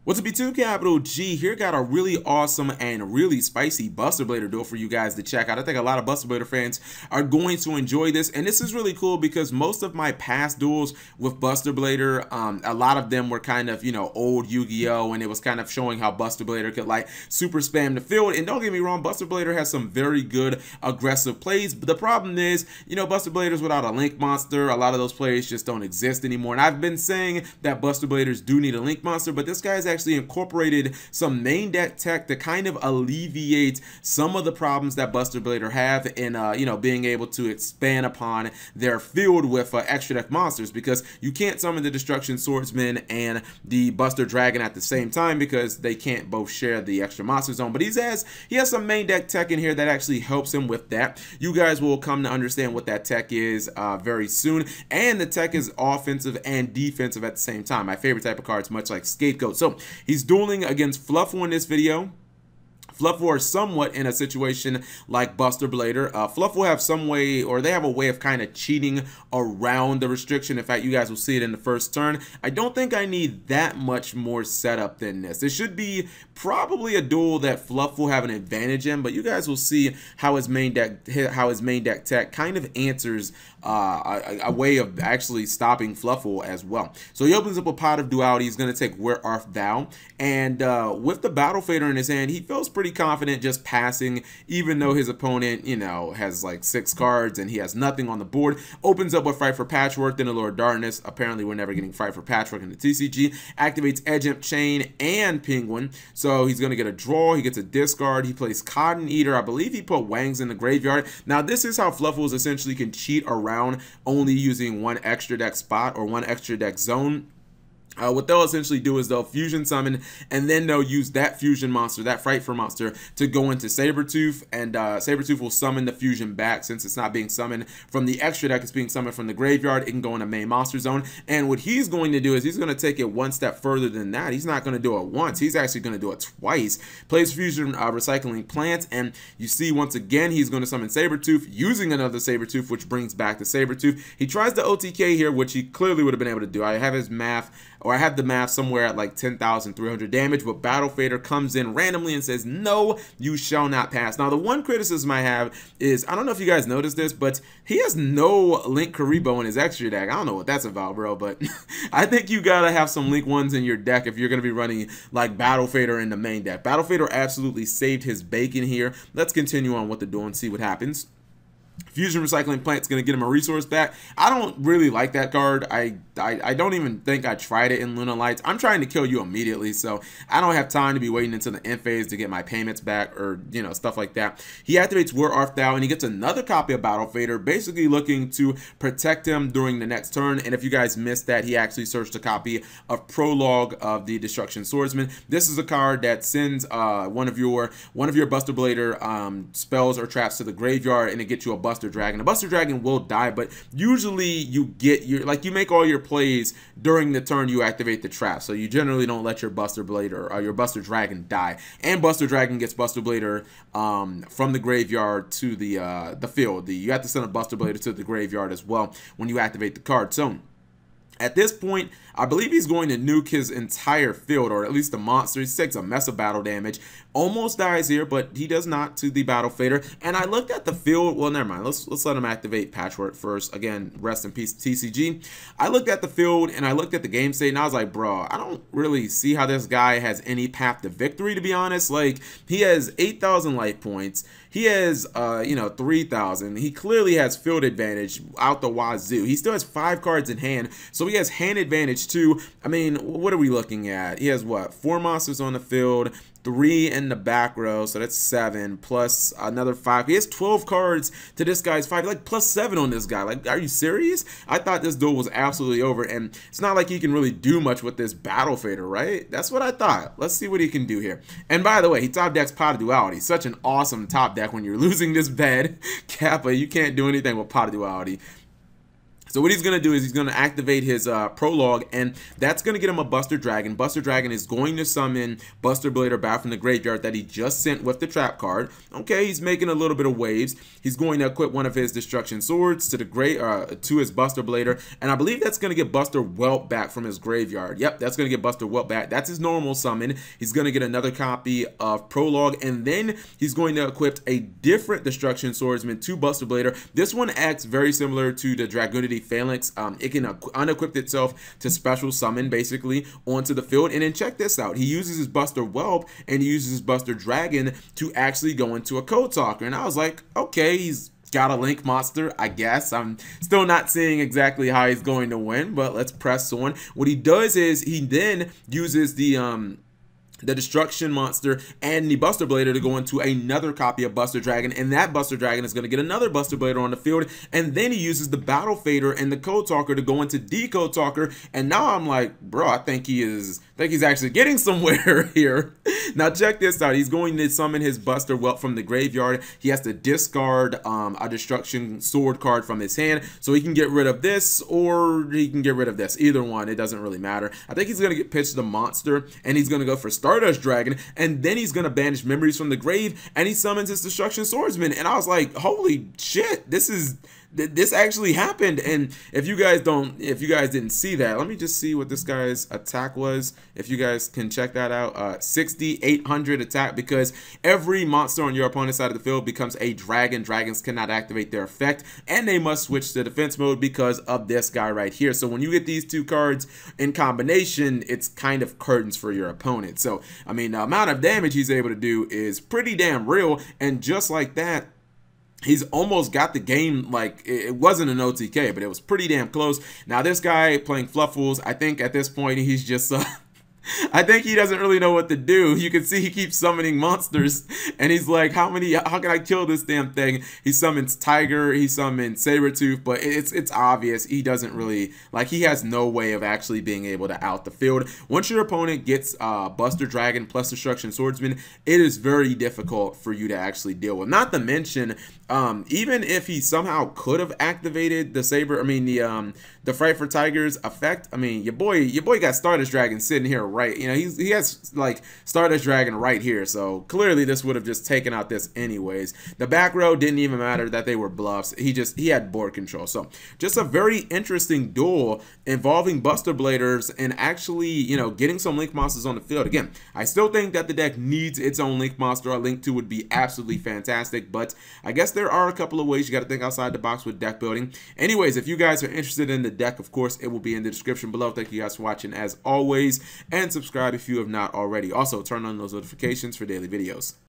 What's up, B2CapitalG here? Got a really awesome and really spicy Buster Blader duel for you guys to check out. I think a lot of Buster Blader fans are going to enjoy this, and this is really cool because most of my past duels with Buster Blader, a lot of them were kind of, old Yu-Gi-Oh, and it was kind of showing how Buster Blader could like super spam the field. And don't get me wrong, Buster Blader has some very good aggressive plays, but the problem is, Buster Bladers without a Link Monster, a lot of those plays just don't exist anymore. And I've been saying that Buster Bladers do need a Link Monster, but this guy's actually incorporated some main deck tech to kind of alleviate some of the problems that Buster Blader have in being able to expand upon their field with extra deck monsters, because you can't summon the Destruction Swordsman and the Buster Dragon at the same time because they can't both share the extra monster zone. But he has some main deck tech in here that actually helps him with that. You guys will come to understand what that tech is very soon, and the tech is offensive and defensive at the same time. My favorite type of cards, much like Scapegoat. So he's dueling against Fluffle in this video. Fluffle are somewhat in a situation like Buster Blader. Fluffle will have some way, or they have a way of kind of cheating around the restriction. In fact, you guys will see it in the first turn. I don't think I need that much more setup than this. It should be probably a duel that Fluffle will have an advantage in, but you guys will see how his main deck tech kind of answers a way of actually stopping Fluffle as well. So he opens up a Pot of Duality. He's going to take Where Art Thou, and with the Battle Fader in his hand, he feels pretty confident just passing, even though his opponent, has like 6 cards and he has nothing on the board. Opens up with Fight for Patchwork, then Allure of Darkness. Apparently, we're never getting Fight for Patchwork in the TCG. Activates Edge Imp Chain and Penguin. So he's going to get a draw. He gets a discard. He plays Cotton Eater. I believe he put Wangs in the graveyard. Now, this is how Fluffles essentially can cheat around only using one extra deck spot or one extra deck zone. What they'll essentially do is they'll fusion summon, and then they'll use that fusion monster, that Frightful monster, to go into Sabretooth, and Sabretooth will summon the fusion back. Since it's not being summoned from the extra deck, it's being summoned from the graveyard, it can go into main monster zone. And what he's going to do is he's going to take it one step further than that. He's not going to do it once, he's actually going to do it twice. Plays Fusion Recycling Plant, and you see once again he's going to summon Sabretooth using another Sabretooth, which brings back the Sabretooth. He tries the OTK here, which he clearly would have been able to do. I have his math, or I have the math somewhere at like 10,300 damage, but Battle Fader comes in randomly and says, no, you shall not pass. Now, the one criticism I have is, I don't know if you guys noticed this, but he has no Link Karibo in his extra deck. I don't know what that's about, bro, but I think you gotta have some Link 1s in your deck if you're gonna be running like Battle Fader in the main deck. Battle Fader absolutely saved his bacon here. Let's continue on with the duel and see what happens. Fusion Recycling Plant's going to get him a resource back. I don't really like that card. I don't even think I tried it in Luna Lights. I'm trying to kill you immediately, so I don't have time to be waiting until the end phase to get my payments back, or, stuff like that. He activates Where Art Thou, and he gets another copy of Battle Fader, basically looking to protect him during the next turn. And if you guys missed that, he actually searched a copy of Prologue of the Destruction Swordsman. This is a card that sends one of your Buster Blader spells or traps to the graveyard, and it gets you a Buster Dragon. A Buster Dragon will die, but usually you get you make all your plays during the turn you activate the trap. So you generally don't let your Buster Blader or your Buster Dragon die. And Buster Dragon gets Buster Blader from the graveyard to the field. You have to send a Buster Blader to the graveyard as well when you activate the card. So at this point, I believe he's going to nuke his entire field, or at least the monster. He takes a mess of battle damage. Almost dies here, but he does not to the Battle Fader. And I looked at the field. Well, never mind. Let's let him activate Patchwork first. Again, rest in peace, TCG. I looked at the field, and I looked at the game state, and I was like, bro, I don't really see how this guy has any path to victory, to be honest. Like, he has 8,000 life points. He has, 3,000. He clearly has field advantage out the wazoo. He still has 5 cards in hand, so he has hand advantage too. I mean, what are we looking at? He has what? 4 monsters on the field, 3 in the back row, so that's 7 plus another 5. He has 12 cards to this guy's 5, like plus 7 on this guy. Like, are you serious? I thought this duel was absolutely over, and it's not like he can really do much with this Battle Fader, right? That's what I thought. Let's see what he can do here. And by the way, he top decks Pot of Duality. Such an awesome top deck when you're losing this bed. Kappa, you can't do anything with Pot of Duality. So what he's going to do is he's going to activate his prologue, and that's going to get him a Buster Dragon. Buster Dragon is going to summon Buster Blader back from the graveyard that he just sent with the trap card. Okay, he's making a little bit of waves. He's going to equip one of his Destruction Swords to the to his Buster Blader, and I believe that's going to get Buster Whelp back from his graveyard. Yep, that's going to get Buster Whelp back. That's his normal summon. He's going to get another copy of Prologue, and then he's going to equip a different Destruction Swordsman to Buster Blader. This one acts very similar to the Dragunity Phalanx. It can unequip itself to special summon basically onto the field. And then check this out. He uses his Buster Whelp and he uses his Buster Dragon to actually go into a Code Talker. And I was like, okay, he's got a Link monster, I guess. I'm still not seeing exactly how he's going to win, but let's press on. What he does is he then uses the Destruction Monster and the Buster Blader to go into another copy of Buster Dragon, and that Buster Dragon is going to get another Buster Blader on the field, and then he uses the Battle Fader and the Code Talker to go into Decode Talker, and now I'm like, bro, I think he's actually getting somewhere here. Now check this out. He's going to summon his Buster Whelp from the graveyard. He has to discard a Destruction Sword card from his hand, so he can get rid of this or he can get rid of this. Either one, it doesn't really matter. I think he's going to get pitched the monster, and he's going to go for Stardust Dragon, and then he's going to banish memories from the grave, and he summons his Destruction Swordsman. And I was like, holy shit, this actually happened. And if you guys didn't see that, let me just see what this guy's attack was, if you guys can check that out. 6,800 attack, because every monster on your opponent's side of the field becomes a dragon. Dragons cannot activate their effect, and they must switch to defense mode because of this guy right here. So when you get these two cards in combination, it's kind of curtains for your opponent. So I mean, the amount of damage he's able to do is pretty damn real, and just like that, he's almost got the game. Like, it wasn't an OTK, but it was pretty damn close. Now this guy playing Fluffles, I think at this point he's just I think he doesn't really know what to do. You can see he keeps summoning monsters, and he's like, how can I kill this damn thing? He summons Tiger, he summons Sabretooth, but it's obvious he doesn't really, like, he has no way of actually being able to out the field. Once your opponent gets Buster Dragon plus Destruction Swordsman, it is very difficult for you to actually deal with. Not to mention, even if he somehow could have activated the Fright for Tigers effect, I mean, your boy got Stardust Dragon sitting here, right? You know, he has like Stardust Dragon right here, so clearly this would have just taken out this anyways. The back row didn't even matter that they were bluffs. He had board control. So just a very interesting duel involving Buster Bladers and actually, you know, getting some Link monsters on the field. Again, I still think that the deck needs its own Link monster. A Link 2 would be absolutely fantastic, but I guess there are a couple of ways you got to think outside the box with deck building. Anyways, if you guys are interested in the deck, of course, it will be in the description below. Thank you guys for watching as always, and subscribe if you have not already. Also, turn on those notifications for daily videos.